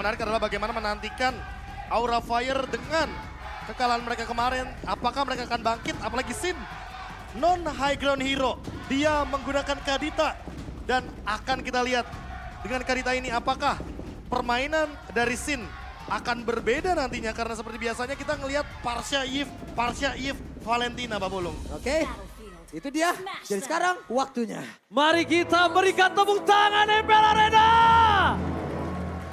menarik adalah bagaimana menantikan Aura Fire dengan kekalahan mereka kemarin. Apakah mereka akan bangkit? Apalagi Sin, non high ground hero. Dia menggunakan Kadita. Dan akan kita lihat dengan Kadita ini apakah permainan dari Sin akan berbeda nantinya. Karena seperti biasanya kita ngelihat Parsha Eve, Valentina, Pak Pulung. Oke, itu dia. Jadi sekarang waktunya. Mari kita berikan tepuk tangan MPL Arena.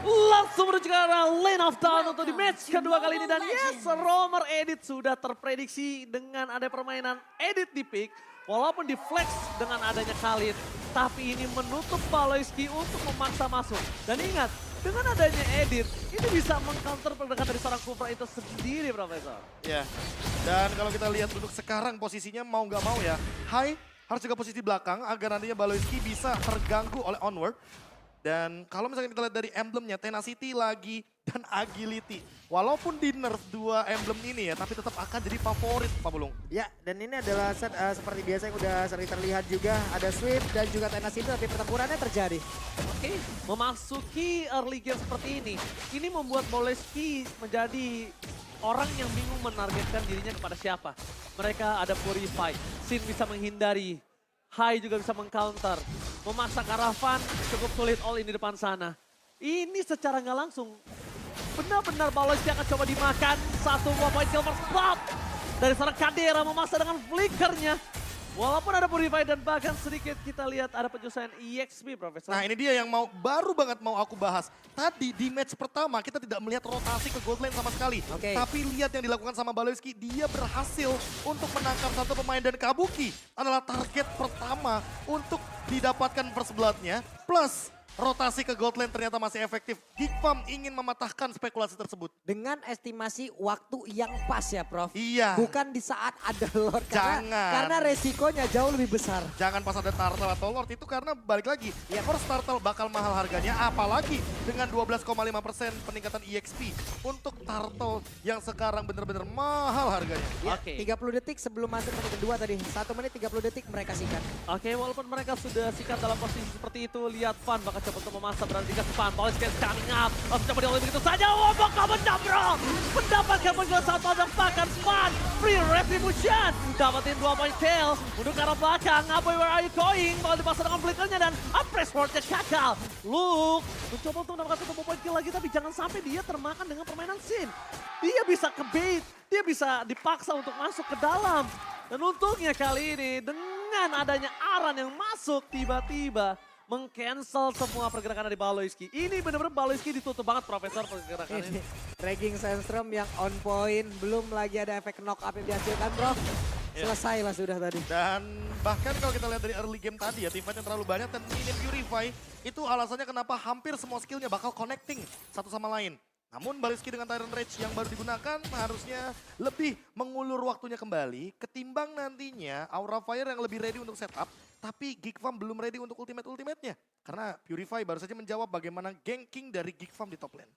Langsung menuju ke arah lane of down untuk di match kedua kali ini. Dan yes, Romer Edit sudah terprediksi dengan ada permainan Edit di pick. Walaupun di flex dengan adanya Khalid. Tapi ini menutup Paloyski untuk memaksa masuk. Dan ingat, dengan adanya Edit, ini bisa mengcounter pergerakan dari seorang Kufra itu sendiri, Profesor. Ya, dan kalau kita lihat untuk sekarang posisinya mau nggak mau ya, High harus juga posisi belakang agar nantinya Baloyski bisa terganggu oleh Onward. Dan kalau misalnya kita lihat dari emblemnya, Tenacity lagi dan Agility. Walaupun di nerf dua emblem ini ya, tapi tetap akan jadi favorit, Pak Bulung. Ya, dan ini adalah set seperti biasa yang udah sering terlihat juga. Ada Swift dan juga Tenacity, tapi pertempurannya terjadi. Oke, memasuki early game seperti ini membuat Baloyski menjadi orang yang bingung menargetkan dirinya kepada siapa. Mereka ada Purify, Sin bisa menghindari, High juga bisa mengcounter. Memaksa Karavan cukup sulit all in di depan sana. Ini secara nggak langsung, benar-benar Baloyski akan coba dimakan. Satu point kill first blood dari seorang Kadera memaksa dengan flickernya. Walaupun ada Purify dan bahkan sedikit kita lihat ada penyusuan EXP, Profesor. Nah ini dia yang baru banget mau aku bahas. Tadi di match pertama kita tidak melihat rotasi ke gold lane sama sekali. Oke. Tapi lihat yang dilakukan sama Baloyski, dia berhasil untuk menangkap satu pemain dan Kabuki adalah target pertama untuk didapatkan first blood-nya. Plus rotasi ke gold lane ternyata masih efektif. Geekfarm ingin mematahkan spekulasi tersebut. Dengan estimasi waktu yang pas ya, Prof. Iya. Bukan di saat ada Lord. Jangan. Karena resikonya jauh lebih besar. Jangan pas ada Turtle atau Lord itu karena balik lagi. Ya first Turtle bakal mahal harganya apalagi dengan 12,5% peningkatan EXP untuk Turtle yang sekarang benar-benar mahal harganya. Ya, Oke. 30 detik sebelum masuk menit kedua tadi. 1 menit 30 detik mereka sikat. Oke, walaupun mereka sudah sikat dalam posisi seperti itu, lihat Fan bakal coba untuk memaksa berada di Fan. Baloyski coming up, langsung coba dioleh begitu saja. Wobok kamu bro, mendapatkan poin kill saat pada bahkan Fan. Free retribution, dapatin 2 point kill. Untuk ke arah belakang, Aboy where are you going? Bakal dipaksa dengan flickernya dan press wardnya gagal. Luke mencoba untuk mendapatkan 1 point kill lagi, tapi jangan sampai dia termakan dengan permainan Sin. Dia bisa ke bait, dia bisa dipaksa untuk masuk ke dalam. Dan untungnya kali ini dengan adanya Aran yang masuk tiba-tiba meng-cancel semua pergerakan dari Baloyski. Ini benar-benar Baloyski ditutup banget, Profesor, pergerakannya. Dragging Sandstorm yang on point. Belum lagi ada efek knock up yang dihasilkan, Bro. Selesai lah sudah tadi. Dan bahkan kalau kita lihat dari early game tadi ya, teamfight yang terlalu banyak dan minim Purify, itu alasannya kenapa hampir semua skillnya bakal connecting satu sama lain. Namun Baloyski dengan Tyrant Rage yang baru digunakan harusnya lebih mengulur waktunya kembali ketimbang nantinya Aura Fire yang lebih ready untuk setup. Tapi Geekfarm belum ready untuk ultimate-ultimate-nya. Karena Purify baru saja menjawab bagaimana ganking dari Geekfarm di top lane.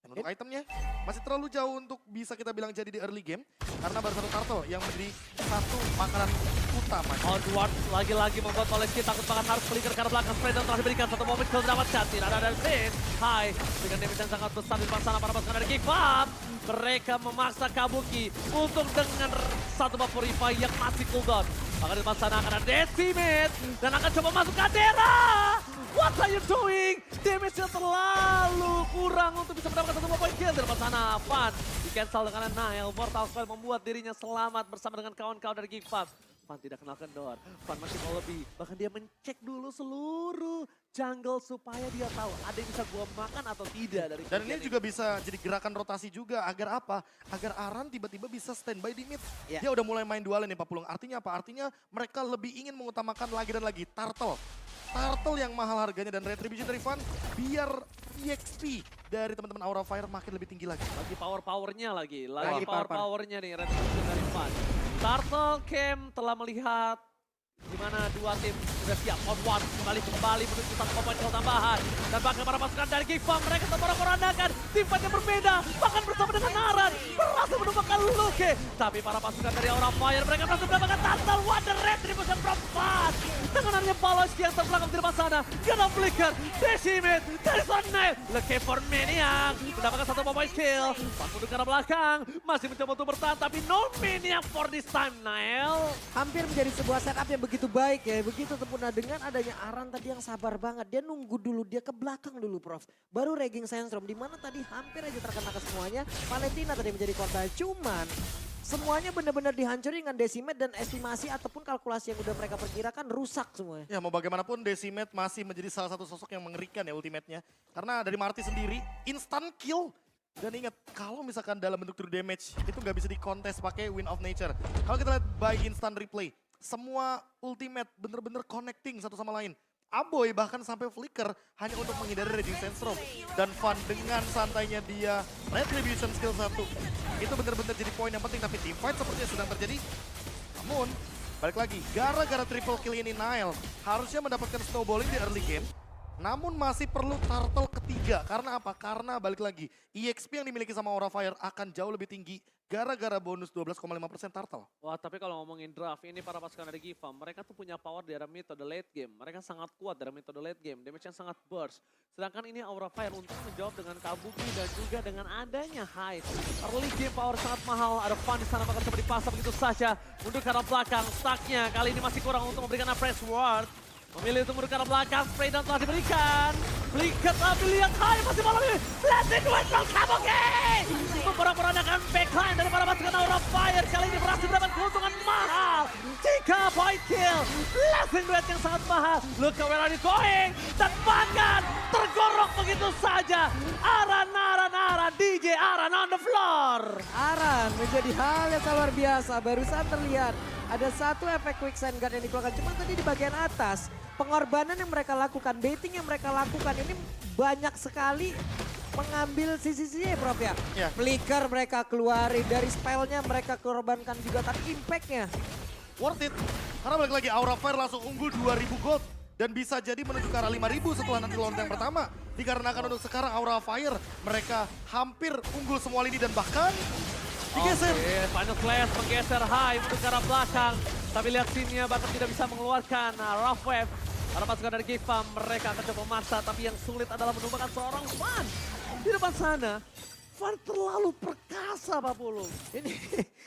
Dan untuk itemnya masih terlalu jauh untuk bisa kita bilang jadi di early game. Karena baru satu Turtle yang menjadi satu makanan utama. Onward lagi-lagi membuat Baloyski takut banget harus flicker ke arah belakang. Spray dan telah diberikan satu momen kill didapatkan. Tidak ada dari Sin. High dengan damage yang sangat besar di depan sana para pasukan dari Geekfarm. Mereka memaksa Kabuki untuk dengan satu buff Purify yang masih cooldown. Maka di depan sana akan ada Decimate dan akan coba masuk Kadera. What are you doing? Damage-nya terlalu kurang untuk bisa mendapatkan satu point kill. Di depan sana Fan di cancel dengan Nile. Mortal Coil membuat dirinya selamat bersama dengan kawan-kawan dari Geekfarm. Fan tidak kenal kendor, Fan masih mau lebih. Bahkan dia mencek dulu seluruh jungle supaya dia tahu ada yang bisa gua makan atau tidak dari Dan ini juga bisa jadi gerakan rotasi juga. Agar apa? Agar Aran tiba-tiba bisa standby di mid. Ya. Dia udah mulai main dualen nih Pak Pulung. Artinya apa? Artinya mereka lebih ingin mengutamakan lagi dan lagi Turtle. Turtle yang mahal harganya dan retribution dari Fan biar EXP dari teman-teman Aura Fire makin lebih tinggi lagi. Lagi power-powernya lagi power. powernya nih retribution dari Fan. Turtle Camp telah melihat di mana dua tim sudah siap on one kembali menuju satu point kill tambahan dan bahkan para pasukan dari Geekfarm mereka terporak-porandakan tim fightnya berbeda bahkan bersama dengan Aran berhasil menumbangkan Luke tapi para pasukan dari Aura Fire mereka berhasil mendapatkan Turtle Wonder Retribution from Fan dengan adanya Paloski yang terbelakang di depan sana. Kena flicker, Decimate, dari Nail. Looking for Maniac, mendapatkan satu point kill. Fan mundur ke arah belakang, masih mencoba untuk bertahan, tapi no Maniac for this time, Nail. Hampir menjadi sebuah setup yang begitu baik ya. Begitu sempurna dengan adanya Aran tadi yang sabar banget. Dia nunggu dulu, dia ke belakang dulu Prof. Baru Raging Sandstorm, dimana tadi hampir aja terkena ke semuanya. Valentina tadi menjadi korban, cuman semuanya benar-benar dihancurin dengan Decimate dan estimasi ataupun kalkulasi yang udah mereka perkirakan rusak semuanya. Ya mau bagaimanapun Decimate masih menjadi salah satu sosok yang mengerikan ya ultimate-nya. Karena dari Marty sendiri, instant kill. Dan ingat, kalau misalkan dalam bentuk true damage, itu nggak bisa dikontes pakai Wind of Nature. Kalau kita lihat by instant replay, semua ultimate bener-bener connecting satu sama lain. Aboy bahkan sampai flicker hanya untuk menghindari Raging Sandstorm. Dan Fan dengan santainya dia Retribution skill 1. Itu benar-benar jadi poin yang penting, tapi teamfight sepertinya sedang terjadi. Namun, balik lagi, gara-gara triple kill ini Nile harusnya mendapatkan snowballing di early game. Namun masih perlu turtle ketiga. Karena apa? Karena balik lagi, EXP yang dimiliki sama Aura Fire akan jauh lebih tinggi gara-gara bonus 12,5% turtle. Wah, tapi kalau ngomongin draft, ini para pasukan dari Giva, mereka tuh punya power di arah metode late game. Mereka sangat kuat dari metode late game, damage yang sangat burst. Sedangkan ini Aura Fire untuk menjawab dengan Kabuki dan juga dengan adanya Hyde. Early game power sangat mahal, ada Fan di sana bakal coba dipasang begitu saja. Mundur ke arah belakang, stacknya kali ini masih kurang untuk memberikan fresh ward. Memilih untuk mundur ke arah belakang, spray down telah diberikan. Flicker tapi lihat Hyde masih malam ini. Blessing duet from Kabuki! Memporak-porandakan backline dari para pasukan Aura Fire. Kali ini berhasil mendapat keuntungan mahal. 3 point kill. Blessing duet yang sangat mahal. Look where are you going? Dan bahkan tergorok begitu saja. Aran, DJ Aran on the floor. Aran menjadi hal yang luar biasa. Barusan terlihat ada satu efek quicksand guard yang dikeluarkan. Cuma tadi di bagian atas, pengorbanan yang mereka lakukan, baiting yang mereka lakukan ini banyak sekali mengambil sisi-sisinya ya Prof ya. Iya. Flicker mereka keluarin, dari spellnya mereka korbankan juga, tapi impactnya. Worth it. Karena balik lagi Aura Fire langsung unggul 2000 gold. Dan bisa jadi menuju ke arah 5000 setelah nanti lawan yang pertama. Dikarenakan untuk sekarang Aura Fire mereka hampir unggul semua lini dan bahkan digeser. Oke, final flash menggeser Hyde untuk ke arah belakang. Tapi lihat scene-nya bahkan tidak bisa mengeluarkan rough wave. Para pasukan dari Giva mereka akan coba memaksa, tapi yang sulit adalah menemukan seorang Fan. Di depan sana, Fan terlalu perkasa Pak Pulung. Ini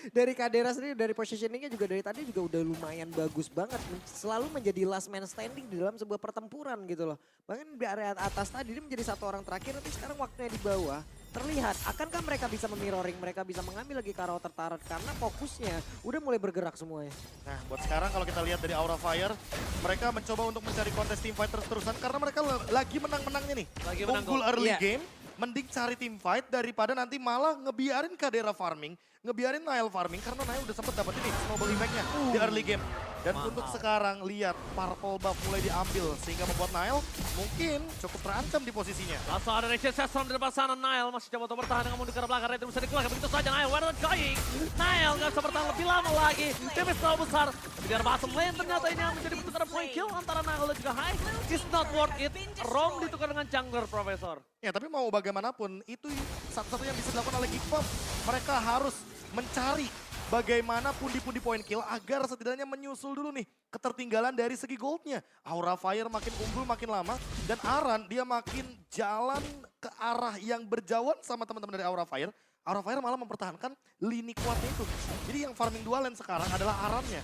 dari Kadera sendiri, dari positioningnya juga dari tadi juga udah lumayan bagus banget. Selalu menjadi last man standing di dalam sebuah pertempuran gitu loh. Bahkan di area atas tadi dia menjadi satu orang terakhir, tapi sekarang waktunya di bawah. Terlihat, akankah mereka bisa memirroring, mereka bisa mengambil lagi Karo tertarat karena fokusnya udah mulai bergerak semuanya. Nah buat sekarang kalau kita lihat dari Aura Fire, mereka mencoba untuk mencari kontes team fight terus-terusan karena mereka lagi menang-menangnya nih. Lagi menang, unggul kok. early Iya. game, mending cari team fight daripada nanti malah ngebiarin Kadera farming, ngebiarin Nile farming karena Nile udah sempet dapat ini snowball impact-nya di early game. Dan untuk sekarang lihat purple buff mulai diambil sehingga membuat Nile mungkin cukup terancam di posisinya. Langsung ada Rachel Sesson di depan sana. Nile masih coba untuk bertahan dengan mundur ke arah belakang. Red bisa dikeluarkan begitu saja. Nile, where are they going? Nile nggak bisa bertahan lebih lama lagi. Damage terlalu besar. Biar bottom lane ternyata ini yang menjadi bentuk point kill antara Nile dan juga Hyde. It's not worth it. Rom ditukar dengan jungler, Profesor. Ya tapi mau bagaimanapun itu satu-satunya yang bisa dilakukan oleh Geekpop. Mereka harus mencari bagaimana pundi-pundi point kill agar setidaknya menyusul dulu nih ketertinggalan dari segi goldnya. Aura Fire makin unggul makin lama dan Aran dia makin jalan ke arah yang berjauhan sama teman-teman dari Aura Fire. Aura Fire malah mempertahankan lini kuatnya itu. Jadi yang farming 2 lane sekarang adalah Arannya.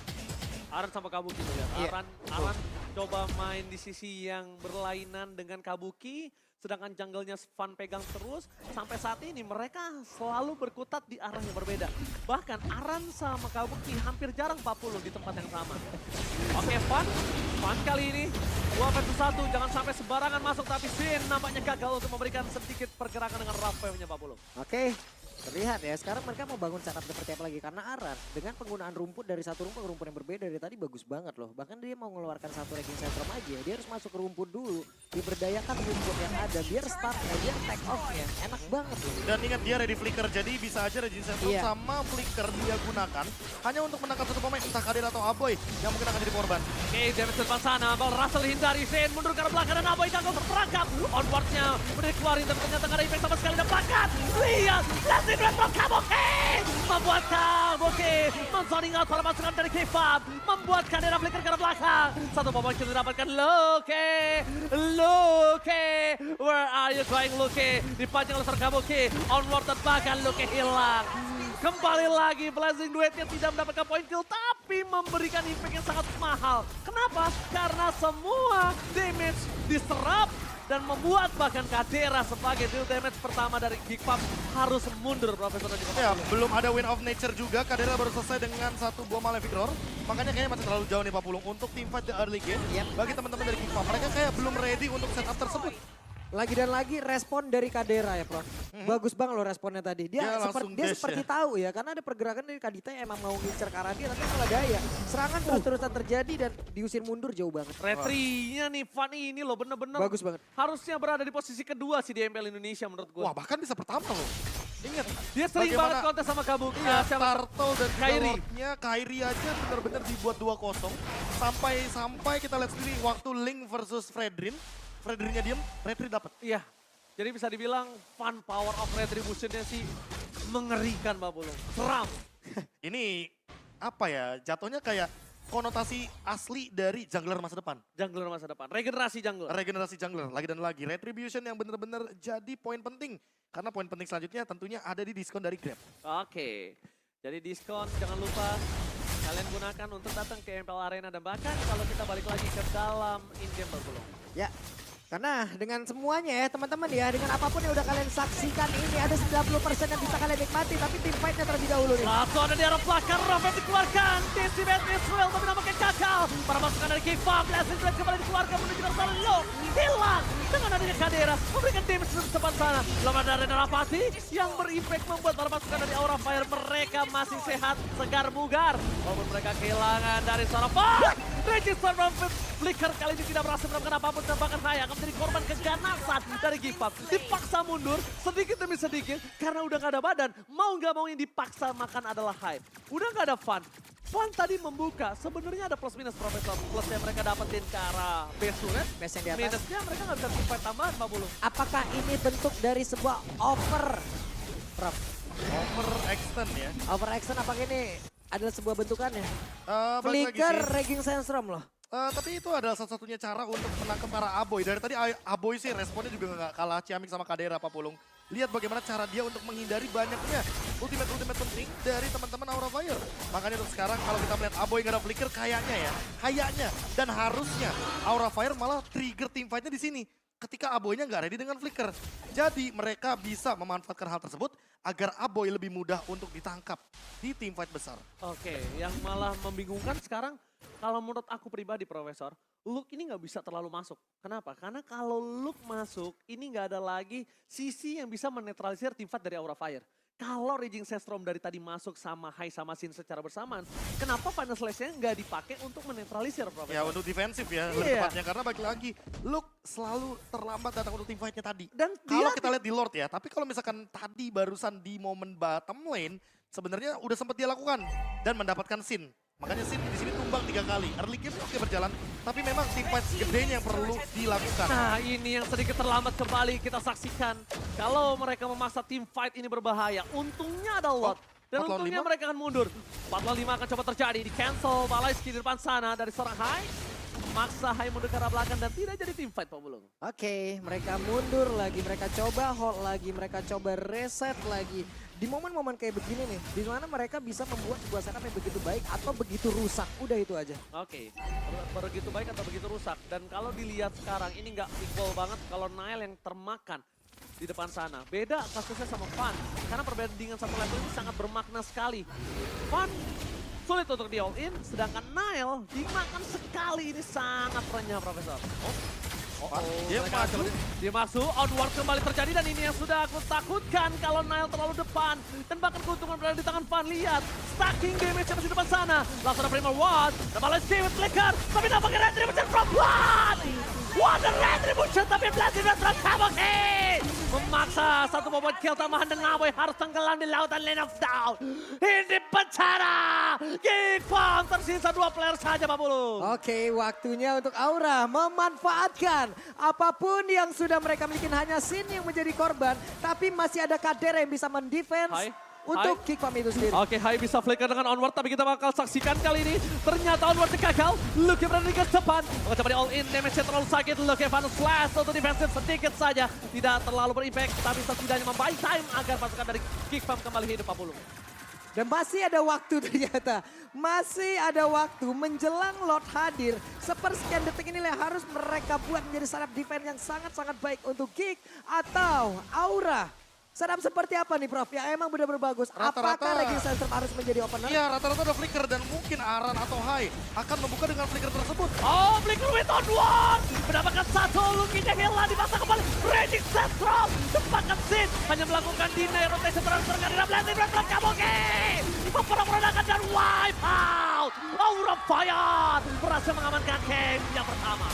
Aran sama Kabuki ya. Iya, Aran coba main di sisi yang berlainan dengan Kabuki. Sedangkan jungle-nya Fan pegang terus. Sampai saat ini mereka selalu berkutat di arah yang berbeda. Bahkan Aran sama Kabuki hampir jarang 40 di tempat yang sama. Oke, Fan kali ini 2 versus 1. Jangan sampai sembarangan masuk. Tapi Sin nampaknya gagal untuk memberikan sedikit pergerakan dengan rough wave-nya 40. Oke, terlihat ya sekarang mereka mau bangun setup seperti apa lagi. Karena Aran dengan penggunaan rumput dari satu rumput ke rumput yang berbeda dari tadi bagus banget loh. Bahkan dia mau mengeluarkan satu Raging Sandstorm aja. Dia harus masuk ke rumput dulu. Diberdayakan rumput yang ada biar startnya, biar take off-nya. Enak banget loh. Dan ingat dia ready flicker jadi bisa aja Raging Sandstorm Iya. sama flicker dia gunakan hanya untuk menangkap satu pemain entah Kadera atau Aboy yang mungkin akan jadi korban. Oke, damage depan sana. Ball Russell hindari. Sin mundur ke arah belakang dan Aboy gagal terperangkap. Onboardnya udah dikeluarin tapi ternyata nggak ada impact sama sekali. Dan bahkan lihat, Blessing Red from Kabuki! membuat Kabuki men-zoning out para masukan dari K-Pop, membuat Kadera flicker ke arah belakang. Satu power kill didapatkan Luke, where are you going Luke? Dipancing oleh seorang Kabuki, onward dan bahkan Luke hilang. Kembali lagi Blazing Duetnya tidak mendapatkan poin kill tapi memberikan impact yang sangat mahal. Kenapa? Karena semua damage diserap dan membuat bahkan Kadera sebagai deal damage pertama dari Geekpop harus mundur Profesor dan juga Ya, belum ada win of nature juga. Kadera baru selesai dengan satu buah Malefic Roar. Makanya kayaknya masih terlalu jauh nih Pak Pulung untuk teamfight the early game. Bagi teman-teman dari Geekpop, mereka kayak belum ready untuk setup tersebut. Lagi dan lagi respon dari Kadera ya Prof. Bagus banget loh responnya tadi. Dia langsung dia dash seperti ya. tahu ya. Karena ada pergerakan dari Kadita yang emang mau ngincer ke arah dia. Tapi malah daya. Serangan terus-terusan terjadi dan diusir mundur jauh banget. Retri-nya nih Van ini loh bener-bener Bagus banget. harusnya berada di posisi kedua sih di MPL Indonesia menurut gue. Wah, bahkan bisa pertama loh. Ingat, Dia sering bagaimana- banget kontes sama Kabuki. Iya, siapa? Turtle dan juga Kairi. Lordnya, Kairi aja benar-benar dibuat 2-0. Sampai kita lihat sendiri waktu Link versus Fredrin. Fredrinnya diem, Retri dapat. Iya. Jadi bisa dibilang fun power of retribution-nya sih mengerikan Mbak Pulung. Seram. Ini apa ya, jatuhnya kayak konotasi asli dari jungler masa depan. Jungler masa depan. Regenerasi jungler. Regenerasi jungler, lagi dan lagi. Retribution yang benar-benar jadi poin penting. Karena poin penting selanjutnya tentunya ada di diskon dari Grab. Oke. Jadi diskon jangan lupa kalian gunakan untuk datang ke MPL Arena dan bahkan kalau kita balik lagi ke dalam in-game Mbak Pulung. Ya. Karena dengan semuanya ya teman-teman ya, dengan apapun yang udah kalian saksikan ini ada 90% yang bisa kalian nikmati, tapi tim fight-nya terlebih dahulu nih. Langsung ada di arah belakang, Raven dikeluarkan. Decimet Israel tapi nampaknya gagal. Para masukan dari Kiva, Blazing Duet kembali dikeluarkan menuju ke arah Lo. Hilang dengan adanya Kadera, memberikan damage di depan sana. Belum ada Rena Rapati yang berimpact membuat para masukan dari Aura Fire mereka masih sehat, segar, bugar. Walaupun mereka kehilangan dari seorang Register Flicker kali ini tidak berhasil melakukan apapun dan bahkan Haya akan menjadi korban keganasan dari Geekpop. Dipaksa mundur sedikit demi sedikit karena udah gak ada badan. Mau gak mau yang dipaksa makan adalah Hype. Udah gak ada Fun. Fun tadi membuka, sebenarnya ada plus minus Profesor. Plus yang mereka dapetin ke arah base turret. Base yang di atas. Minusnya mereka gak bisa fight tambahan Pak Bulu. Apakah ini bentuk dari sebuah offer? Prof, Overextend ya. offer action apakah ini adalah sebuah bentukannya? Balik lagi Flicker, sih. Raging Sandstorm loh. Tapi itu adalah satu-satunya cara untuk menangkap para Aboy. Dari tadi Aboy sih responnya juga nggak kalah ciamik sama Kadera Pak Pulung. Lihat bagaimana cara dia untuk menghindari banyaknya ultimate penting dari teman-teman Aura Fire. Makanya untuk sekarang kalau kita melihat Aboy nggak ada flicker kayaknya dan harusnya Aura Fire malah trigger team fight-nya di sini. Ketika Aboynya nggak ready dengan flicker. Jadi mereka bisa memanfaatkan hal tersebut agar Aboy lebih mudah untuk ditangkap di team fight besar. Oke, yang malah membingungkan sekarang kalau menurut aku pribadi Profesor, Luke ini nggak bisa terlalu masuk. Kenapa? Karena kalau Luke masuk, ini nggak ada lagi sisi yang bisa menetralisir tim fight dari Aura Fire. Kalau Raging Sandstorm dari tadi masuk sama Hai sama Sin secara bersamaan, kenapa Final Slash-nya nggak dipakai untuk menetralisir Profesor? Ya untuk defensif ya lebih Iya. tepatnya karena balik lagi Luke selalu terlambat datang untuk team fight-nya tadi. Dan Kalau dia kita lihat di Lord ya, tapi kalau misalkan tadi barusan di momen bottom lane, sebenarnya udah sempat dia lakukan dan mendapatkan sin. Makanya sin di sini tumbang 3 kali. Early game oke berjalan, tapi memang team fight gedenya yang perlu dilakukan. Nah ini yang sedikit terlambat kembali kita saksikan. Kalau mereka memaksa tim fight ini berbahaya, untungnya ada Lot. Dan 4 lawan untungnya 5? mereka akan mundur. 4 lawan 5 akan coba terjadi, di cancel Balaiski di depan sana dari seorang Hai. Maksa Hai mundur ke arah belakang dan tidak jadi tim fight Pak Bulung. Oke, mereka mundur lagi, mereka coba hold lagi, mereka coba reset lagi. Di momen-momen kayak begini nih, di mana mereka bisa membuat sebuah setup yang begitu baik atau begitu rusak. Udah itu aja. Oke, begitu baik atau begitu rusak. Dan kalau dilihat sekarang ini nggak equal banget kalau Nile yang termakan di depan sana. Beda kasusnya sama Fun. Karena perbandingan satu level ini sangat bermakna sekali. Fun sulit untuk di all in, sedangkan Nile dimakan sekali ini sangat renyah Profesor. Dia Mereka maju. Dia masuk, onward kembali terjadi dan ini yang sudah aku takutkan kalau Nile terlalu depan. Dan bahkan keuntungan berada di tangan Van, lihat. Stacking damage di depan sana. Langsung ada Primal Watt, ada Balaiski with Flicker. Tapi nampaknya Retribution from Watt! What a Retribution, tapi Blazing Duet from Kabuki! Memaksa satu bobot kill tambahan dan Aboy harus tenggelam di lautan Lane of Down. Ini pencara! Geekpop tersisa 2 player saja Pak Bulu. Oke, waktunya untuk Aura memanfaatkan apapun yang sudah mereka miliki. Hanya Sin yang menjadi korban, tapi masih ada Kadera yang bisa mendefense. Hai. untuk Kick Farm itu sendiri. Oke, Hai bisa flicker dengan onward, tapi kita bakal saksikan kali ini. Ternyata onward gagal. Luke berada di garis depan. Maka coba di all in, damage-nya terlalu sakit. Luke Vanus flash untuk defensive sedikit saja. Tidak terlalu berimpact, tapi setidaknya membuy time agar pasukan dari Kick Farm kembali hidup, Pak Pulung. Dan masih ada waktu ternyata. Masih ada waktu menjelang Lord hadir. Sepersekian detik inilah yang harus mereka buat menjadi setup defense yang sangat-sangat baik untuk Kick atau Aura. Setup seperti apa nih Prof? Ya emang benar-benar bagus. Rata-rata- Apakah Regis Sandstorm harus menjadi opener? Iya, rata-rata ada flicker dan mungkin Aran atau Hai akan membuka dengan flicker tersebut. Oh, flicker with onward. Mendapatkan satu, Lukinya hilang di masa kembali. Raging Sentral, cepatkan Sin. Hanya melakukan deny rotation transfer dari Blazing Red Blood Kabuki. Memperanakan dan wipe out. Aura Fire berhasil mengamankan game yang pertama.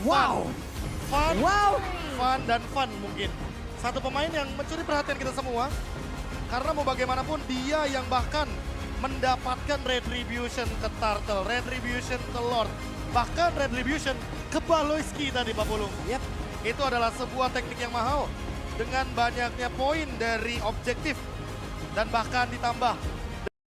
Wow. Fun, Wow. fun dan fun mungkin. Satu pemain yang mencuri perhatian kita semua. Karena mau bagaimanapun dia yang bahkan mendapatkan Retribution ke Turtle, Retribution ke Lord. Bahkan Retribution ke Baloyski tadi Pak Pulung. Yep. Itu adalah sebuah teknik yang mahal. Dengan banyaknya poin dari objektif. Dan bahkan ditambah